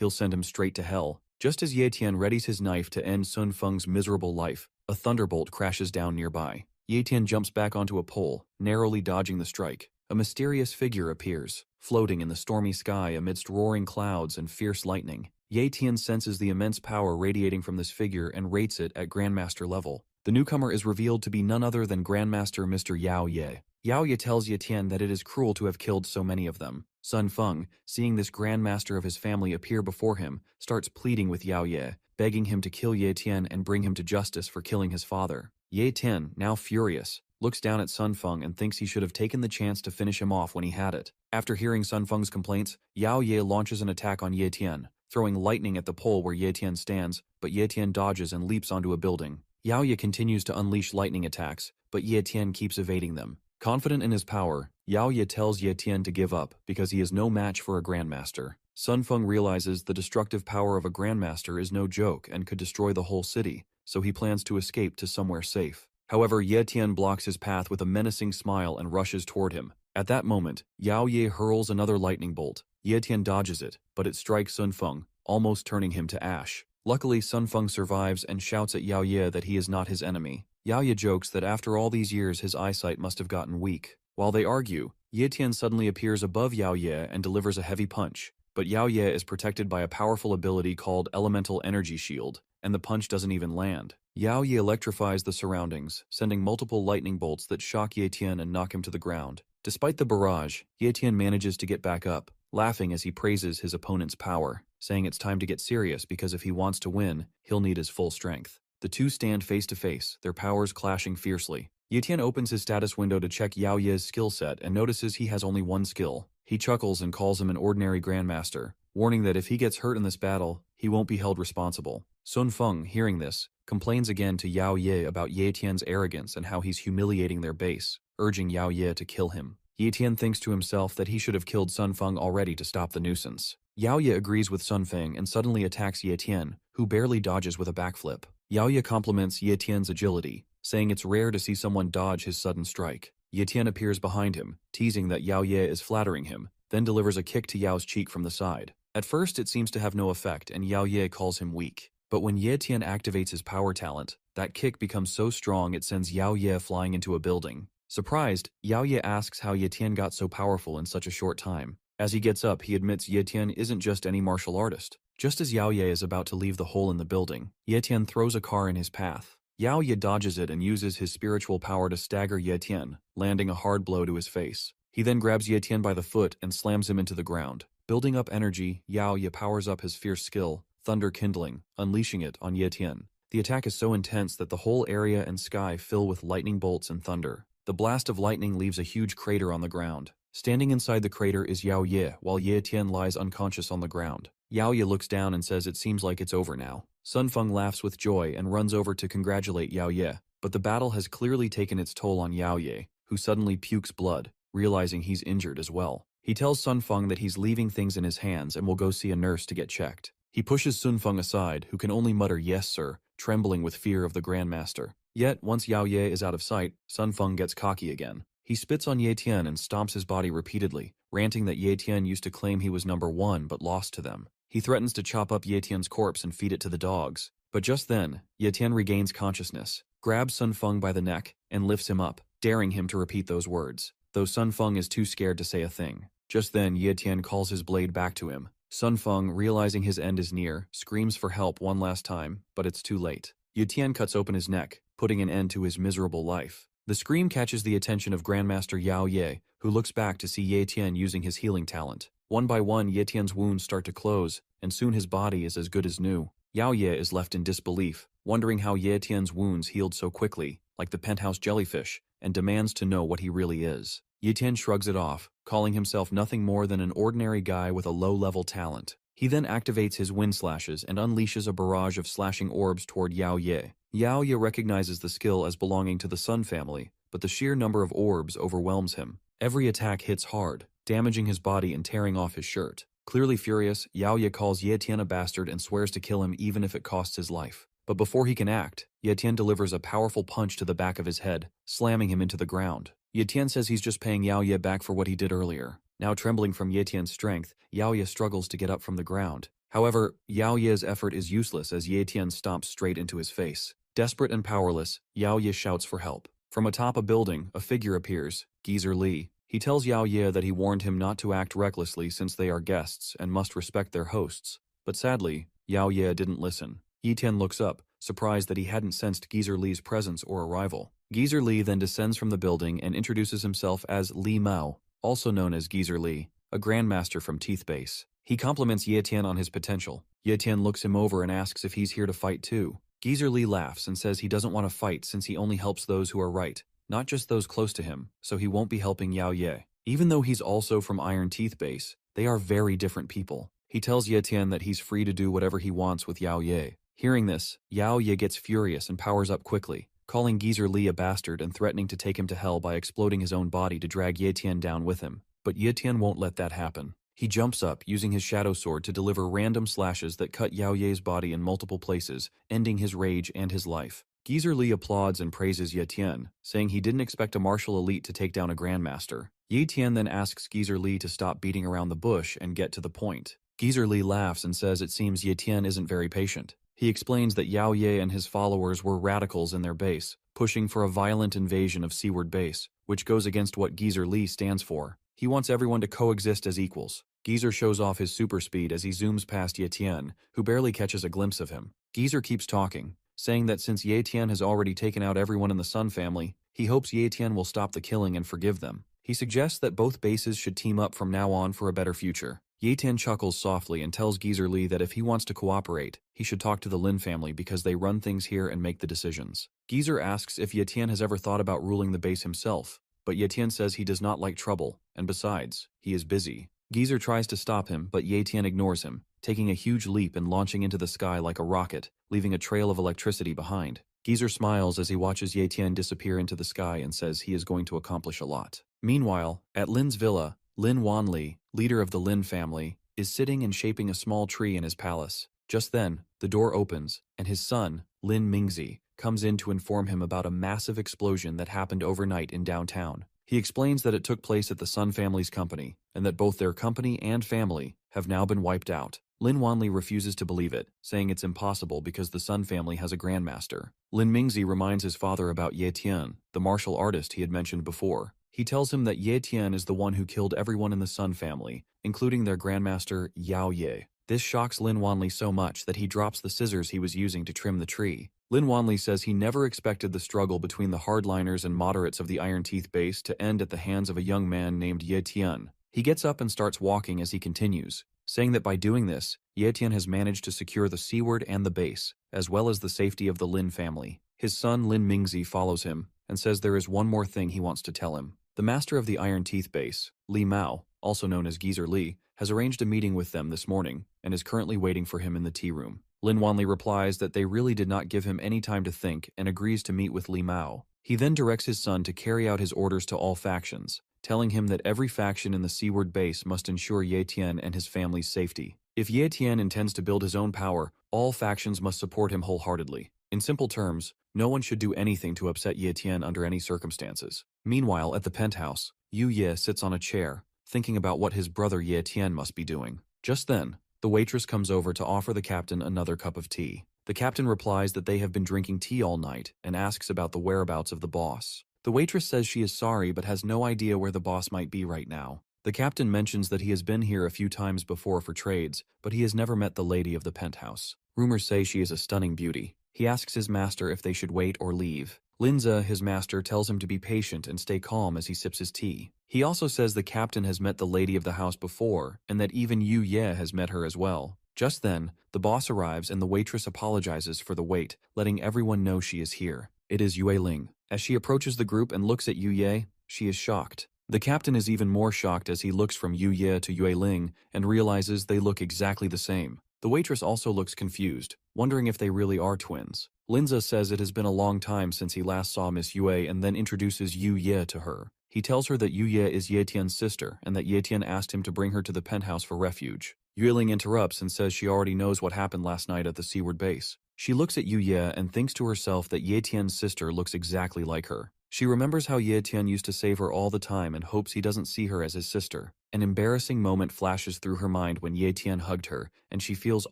he'll send him straight to hell. Just as Ye Tian readies his knife to end Sun Feng's miserable life, a thunderbolt crashes down nearby. Ye Tian jumps back onto a pole, narrowly dodging the strike. A mysterious figure appears, floating in the stormy sky amidst roaring clouds and fierce lightning. Ye Tian senses the immense power radiating from this figure and rates it at Grandmaster level. The newcomer is revealed to be none other than Grandmaster Mr. Yao Ye. Yao Ye tells Ye Tian that it is cruel to have killed so many of them. Sun Feng, seeing this Grandmaster of his family appear before him, starts pleading with Yao Ye, begging him to kill Ye Tian and bring him to justice for killing his father. Ye Tian, now furious, looks down at Sun Feng and thinks he should have taken the chance to finish him off when he had it. After hearing Sun Feng's complaints, Yao Ye launches an attack on Ye Tian, throwing lightning at the pole where Ye Tian stands, but Ye Tian dodges and leaps onto a building. Yao Ye continues to unleash lightning attacks, but Ye Tian keeps evading them. Confident in his power, Yao Ye tells Ye Tian to give up because he is no match for a Grandmaster. Sun Feng realizes the destructive power of a Grandmaster is no joke and could destroy the whole city, so he plans to escape to somewhere safe. However, Ye Tian blocks his path with a menacing smile and rushes toward him. At that moment, Yao Ye hurls another lightning bolt. Ye Tian dodges it, but it strikes Sun Feng, almost turning him to ash. Luckily, Sun Feng survives and shouts at Yao Ye that he is not his enemy. Yao Ye jokes that after all these years his eyesight must have gotten weak. While they argue, Ye Tian suddenly appears above Yao Ye and delivers a heavy punch, but Yao Ye is protected by a powerful ability called Elemental Energy Shield, and the punch doesn't even land. Yao Ye electrifies the surroundings, sending multiple lightning bolts that shock Ye Tian and knock him to the ground. Despite the barrage, Ye Tian manages to get back up, laughing as he praises his opponent's power, saying it's time to get serious because if he wants to win, he'll need his full strength. The two stand face to face, their powers clashing fiercely. Ye Tian opens his status window to check Yao Ye's skill set and notices he has only one skill. He chuckles and calls him an ordinary Grandmaster, warning that if he gets hurt in this battle, he won't be held responsible. Sun Feng, hearing this, complains again to Yao Ye about Ye Tian's arrogance and how he's humiliating their base, urging Yao Ye to kill him. Ye Tian thinks to himself that he should have killed Sun Feng already to stop the nuisance. Yao Ye agrees with Sun Feng and suddenly attacks Ye Tian, who barely dodges with a backflip. Yao Ye compliments Ye Tian's agility, saying it's rare to see someone dodge his sudden strike. Ye Tian appears behind him, teasing that Yao Ye is flattering him, then delivers a kick to Yao's cheek from the side. At first it seems to have no effect and Yao Ye calls him weak. But when Ye Tian activates his power talent, that kick becomes so strong it sends Yao Ye flying into a building. Surprised, Yao Ye asks how Ye Tian got so powerful in such a short time. As he gets up, he admits Ye Tian isn't just any martial artist. Just as Yao Ye is about to leave the hole in the building, Ye Tian throws a car in his path. Yao Ye dodges it and uses his spiritual power to stagger Ye Tian, landing a hard blow to his face. He then grabs Ye Tian by the foot and slams him into the ground. Building up energy, Yao Ye powers up his fierce skill, Thunder Kindling, unleashing it on Ye Tian. The attack is so intense that the whole area and sky fill with lightning bolts and thunder. The blast of lightning leaves a huge crater on the ground. Standing inside the crater is Yao Ye, while Ye Tian lies unconscious on the ground. Yao Ye looks down and says it seems like it's over now. Sun Feng laughs with joy and runs over to congratulate Yao Ye, but the battle has clearly taken its toll on Yao Ye, who suddenly pukes blood, realizing he's injured as well. He tells Sun Feng that he's leaving things in his hands and will go see a nurse to get checked. He pushes Sun Feng aside, who can only mutter yes sir, trembling with fear of the Grandmaster. Yet, once Yao Ye is out of sight, Sun Feng gets cocky again. He spits on Ye Tian and stomps his body repeatedly, ranting that Ye Tian used to claim he was number one but lost to them. He threatens to chop up Ye Tian's corpse and feed it to the dogs. But just then, Ye Tian regains consciousness, grabs Sun Feng by the neck, and lifts him up, daring him to repeat those words, though Sun Feng is too scared to say a thing. Just then, Ye Tian calls his blade back to him. Sun Feng, realizing his end is near, screams for help one last time, but it's too late. Ye Tian cuts open his neck, putting an end to his miserable life. The scream catches the attention of Grandmaster Yao Ye, who looks back to see Ye Tian using his healing talent. One by one, Ye Tian's wounds start to close, and soon his body is as good as new. Yao Ye is left in disbelief, wondering how Ye Tian's wounds healed so quickly, like the penthouse jellyfish, and demands to know what he really is. Ye Tian shrugs it off, calling himself nothing more than an ordinary guy with a low-level talent. He then activates his wind slashes and unleashes a barrage of slashing orbs toward Yao Ye. Yao Ye recognizes the skill as belonging to the Sun family, but the sheer number of orbs overwhelms him. Every attack hits hard, damaging his body and tearing off his shirt. Clearly furious, Yao Ye calls Ye Tian a bastard and swears to kill him even if it costs his life. But before he can act, Ye Tian delivers a powerful punch to the back of his head, slamming him into the ground. Ye Tian says he's just paying Yao Ye back for what he did earlier. Now trembling from Ye Tian's strength, Yao Ye struggles to get up from the ground. However, Yao Ye's effort is useless as Ye Tian stomps straight into his face. Desperate and powerless, Yao Ye shouts for help. From atop a building, a figure appears, Geezer Li. He tells Yao Ye that he warned him not to act recklessly since they are guests and must respect their hosts. But sadly, Yao Ye didn't listen. Ye Tian looks up, surprised that he hadn't sensed Geezer Li's presence or arrival. Geezer Li then descends from the building and introduces himself as Li Mao, also known as Geezer Li, a grandmaster from Teeth Base. He compliments Ye Tian on his potential. Ye Tian looks him over and asks if he's here to fight too. Geezer Li laughs and says he doesn't want to fight since he only helps those who are right, not just those close to him, so he won't be helping Yao Ye. Even though he's also from Iron Teeth Base, they are very different people. He tells Ye Tian that he's free to do whatever he wants with Yao Ye. Hearing this, Yao Ye gets furious and powers up quickly, calling Geezer Li a bastard and threatening to take him to hell by exploding his own body to drag Ye Tian down with him. But Ye Tian won't let that happen. He jumps up, using his shadow sword to deliver random slashes that cut Yao Ye's body in multiple places, ending his rage and his life. Geezer Li applauds and praises Ye Tian, saying he didn't expect a martial elite to take down a grandmaster. Ye Tian then asks Geezer Li to stop beating around the bush and get to the point. Geezer Li laughs and says it seems Ye Tian isn't very patient. He explains that Yao Ye and his followers were radicals in their base, pushing for a violent invasion of Seaward Base, which goes against what Geezer Li stands for. He wants everyone to coexist as equals. Geezer shows off his super speed as he zooms past Ye Tian, who barely catches a glimpse of him. Geezer keeps talking, saying that since Ye Tian has already taken out everyone in the Sun family, he hopes Ye Tian will stop the killing and forgive them. He suggests that both bases should team up from now on for a better future. Ye Tian chuckles softly and tells Geezer Li that if he wants to cooperate, he should talk to the Lin family because they run things here and make the decisions. Geezer asks if Ye Tian has ever thought about ruling the base himself, but Ye Tian says he does not like trouble, and besides, he is busy. Geezer tries to stop him, but Ye Tian ignores him, taking a huge leap and launching into the sky like a rocket, leaving a trail of electricity behind. Geezer smiles as he watches Ye Tian disappear into the sky and says he is going to accomplish a lot. Meanwhile, at Lin's villa, Lin Wanli, leader of the Lin family, is sitting and shaping a small tree in his palace. Just then, the door opens, and his son, Lin Mingzi, comes in to inform him about a massive explosion that happened overnight in downtown. He explains that it took place at the Sun family's company, and that both their company and family have now been wiped out. Lin Wanli refuses to believe it, saying it's impossible because the Sun family has a grandmaster. Lin Mingzi reminds his father about Ye Tian, the martial artist he had mentioned before. He tells him that Ye Tian is the one who killed everyone in the Sun family, including their grandmaster Yao Ye. This shocks Lin Wanli so much that he drops the scissors he was using to trim the tree. Lin Wanli says he never expected the struggle between the hardliners and moderates of the Iron Teeth base to end at the hands of a young man named Ye Tian. He gets up and starts walking as he continues, saying that by doing this, Ye Tian has managed to secure the Seaward and the base, as well as the safety of the Lin family. His son Lin Mingzi follows him, and says there is one more thing he wants to tell him. The master of the Iron Teeth base, Li Mao, also known as Geezer Li, has arranged a meeting with them this morning, and is currently waiting for him in the tea room. Lin Wanli replies that they really did not give him any time to think and agrees to meet with Li Mao. He then directs his son to carry out his orders to all factions, telling him that every faction in the Seaward base must ensure Ye Tian and his family's safety. If Ye Tian intends to build his own power, all factions must support him wholeheartedly. In simple terms, no one should do anything to upset Ye Tian under any circumstances. Meanwhile, at the penthouse, Yu Ye sits on a chair, thinking about what his brother Ye Tian must be doing. Just then, the waitress comes over to offer the captain another cup of tea. The captain replies that they have been drinking tea all night and asks about the whereabouts of the boss. The waitress says she is sorry but has no idea where the boss might be right now. The captain mentions that he has been here a few times before for trades, but he has never met the lady of the penthouse. Rumors say she is a stunning beauty. He asks his master if they should wait or leave. Linza, his master, tells him to be patient and stay calm as he sips his tea. He also says the captain has met the lady of the house before, and that even Yu Ye has met her as well. Just then, the boss arrives and the waitress apologizes for the wait, letting everyone know she is here. It is Yue Ling. As she approaches the group and looks at Yu Ye, she is shocked. The captain is even more shocked as he looks from Yu Ye to Yue Ling and realizes they look exactly the same. The waitress also looks confused, wondering if they really are twins. Linza says it has been a long time since he last saw Miss Yue and then introduces Yu Ye to her. He tells her that Yu Ye is Ye Tian's sister and that Ye Tian asked him to bring her to the penthouse for refuge. Yue Ling interrupts and says she already knows what happened last night at the Seaward base. She looks at Yu Ye and thinks to herself that Ye Tian's sister looks exactly like her. She remembers how Ye Tian used to save her all the time and hopes he doesn't see her as his sister. An embarrassing moment flashes through her mind when Ye Tian hugged her, and she feels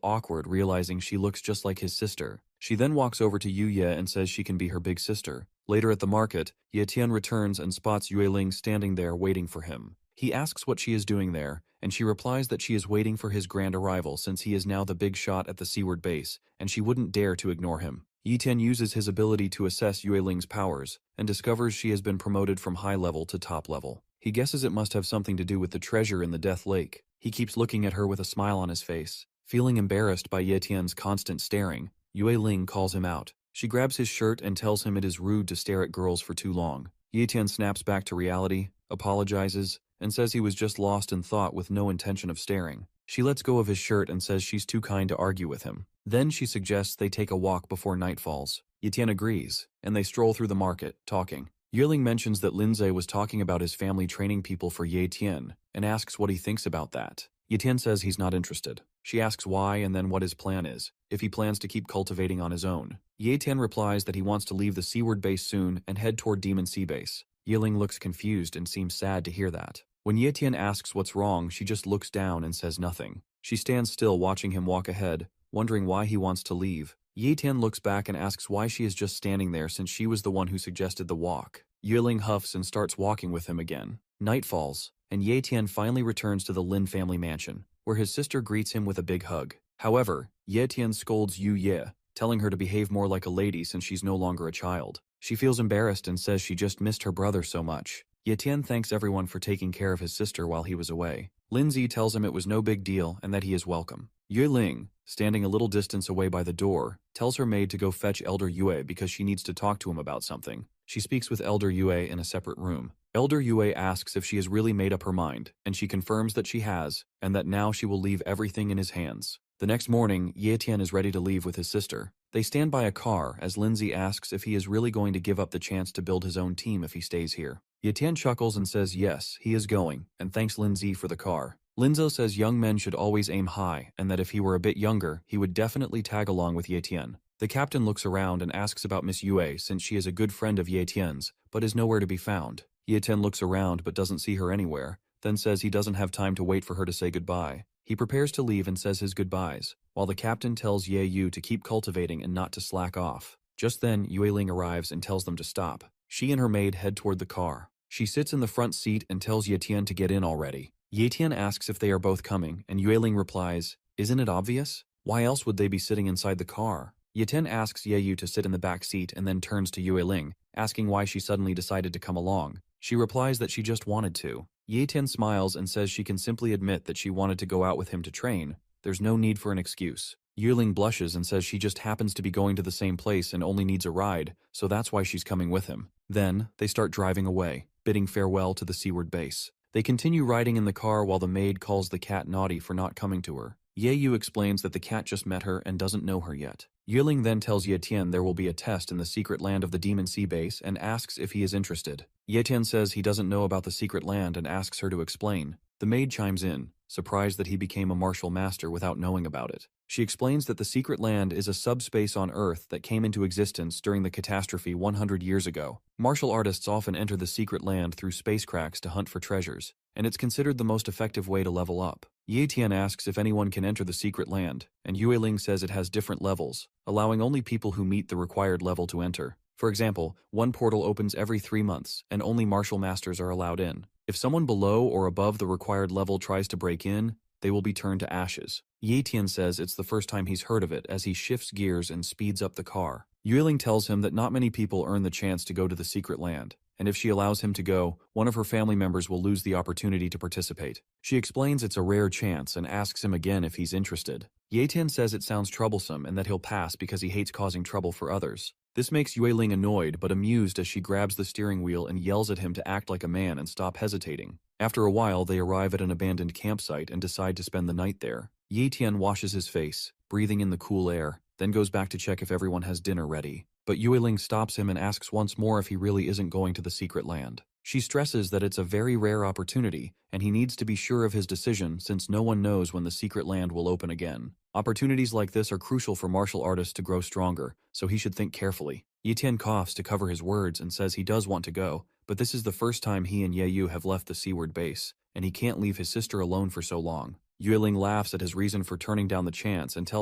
awkward realizing she looks just like his sister. She then walks over to Yu Ye and says she can be her big sister. Later at the market, Ye Tian returns and spots Yue Ling standing there waiting for him. He asks what she is doing there, and she replies that she is waiting for his grand arrival since he is now the big shot at the seaward base, and she wouldn't dare to ignore him. Ye Tian uses his ability to assess Yue Ling's powers, and discovers she has been promoted from high level to top level. He guesses it must have something to do with the treasure in the Death Lake. He keeps looking at her with a smile on his face. Feeling embarrassed by Ye Tian's constant staring, Yue Ling calls him out. She grabs his shirt and tells him it is rude to stare at girls for too long. Ye Tian snaps back to reality, apologizes, and says he was just lost in thought with no intention of staring. She lets go of his shirt and says she's too kind to argue with him. Then she suggests they take a walk before night falls. Ye Tian agrees, and they stroll through the market, talking. Yue Ling mentions that Lindsay was talking about his family training people for Ye Tian, and asks what he thinks about that. Ye Tian says he's not interested. She asks why and then what his plan is, if he plans to keep cultivating on his own. Ye Tian replies that he wants to leave the seaward base soon and head toward Demon Sea Base. Yue Ling looks confused and seems sad to hear that. When Ye Tian asks what's wrong, she just looks down and says nothing. She stands still watching him walk ahead, wondering why he wants to leave. Ye Tian looks back and asks why she is just standing there since she was the one who suggested the walk. Yue Ling huffs and starts walking with him again. Night falls, and Ye Tian finally returns to the Lin family mansion, where his sister greets him with a big hug. However, Ye Tian scolds Yu Ye, telling her to behave more like a lady since she's no longer a child. She feels embarrassed and says she just missed her brother so much. Ye Tian thanks everyone for taking care of his sister while he was away. Lindsay tells him it was no big deal and that he is welcome. Yue Ling, standing a little distance away by the door, tells her maid to go fetch Elder Yue because she needs to talk to him about something. She speaks with Elder Yue in a separate room. Elder Yue asks if she has really made up her mind, and she confirms that she has, and that now she will leave everything in his hands. The next morning, Ye Tian is ready to leave with his sister. They stand by a car as Lindsay asks if he is really going to give up the chance to build his own team if he stays here. Ye Tian chuckles and says yes, he is going, and thanks Lindsay for the car. Linzo says young men should always aim high, and that if he were a bit younger, he would definitely tag along with Ye Tian. The captain looks around and asks about Miss Yue since she is a good friend of Ye Tian's, but is nowhere to be found. Ye Tian looks around but doesn't see her anywhere, then says he doesn't have time to wait for her to say goodbye. He prepares to leave and says his goodbyes, while the captain tells Ye Yu to keep cultivating and not to slack off. Just then, Yue Ling arrives and tells them to stop. She and her maid head toward the car. She sits in the front seat and tells Ye Tian to get in already. Ye Tian asks if they are both coming, and Yue Ling replies, "Isn't it obvious? Why else would they be sitting inside the car?" Ye Tian asks Ye Yu to sit in the back seat and then turns to Yue Ling, asking why she suddenly decided to come along. She replies that she just wanted to. Ye Tian smiles and says she can simply admit that she wanted to go out with him to train. There's no need for an excuse. Yue Ling blushes and says she just happens to be going to the same place and only needs a ride, so that's why she's coming with him. Then, they start driving away, bidding farewell to the seaward base. They continue riding in the car while the maid calls the cat naughty for not coming to her. Ye Yu explains that the cat just met her and doesn't know her yet. Yue Ling then tells Ye Tian there will be a test in the secret land of the Demon Sea Base and asks if he is interested. Ye Tian says he doesn't know about the secret land and asks her to explain. The maid chimes in, surprised that he became a martial master without knowing about it. She explains that the secret land is a subspace on Earth that came into existence during the catastrophe 100 years ago. Martial artists often enter the secret land through space cracks to hunt for treasures, and it's considered the most effective way to level up. Ye Tian asks if anyone can enter the secret land, and Yue Ling says it has different levels, allowing only people who meet the required level to enter. For example, one portal opens every 3 months, and only martial masters are allowed in. If someone below or above the required level tries to break in, they will be turned to ashes. Ye Tian says it's the first time he's heard of it as he shifts gears and speeds up the car. Yue Ling tells him that not many people earn the chance to go to the secret land, and if she allows him to go, one of her family members will lose the opportunity to participate. She explains it's a rare chance and asks him again if he's interested. Ye Tian says it sounds troublesome and that he'll pass because he hates causing trouble for others. This makes Yue Ling annoyed but amused as she grabs the steering wheel and yells at him to act like a man and stop hesitating. After a while, they arrive at an abandoned campsite and decide to spend the night there. Ye Tian washes his face, breathing in the cool air, then goes back to check if everyone has dinner ready. But Yue Ling stops him and asks once more if he really isn't going to the secret land. She stresses that it's a very rare opportunity, and he needs to be sure of his decision since no one knows when the secret land will open again. Opportunities like this are crucial for martial artists to grow stronger, so he should think carefully. Ye Tian coughs to cover his words and says he does want to go, but this is the first time he and Ye Yu have left the seaward base, and he can't leave his sister alone for so long. Yueling laughs at his reason for turning down the chance and tells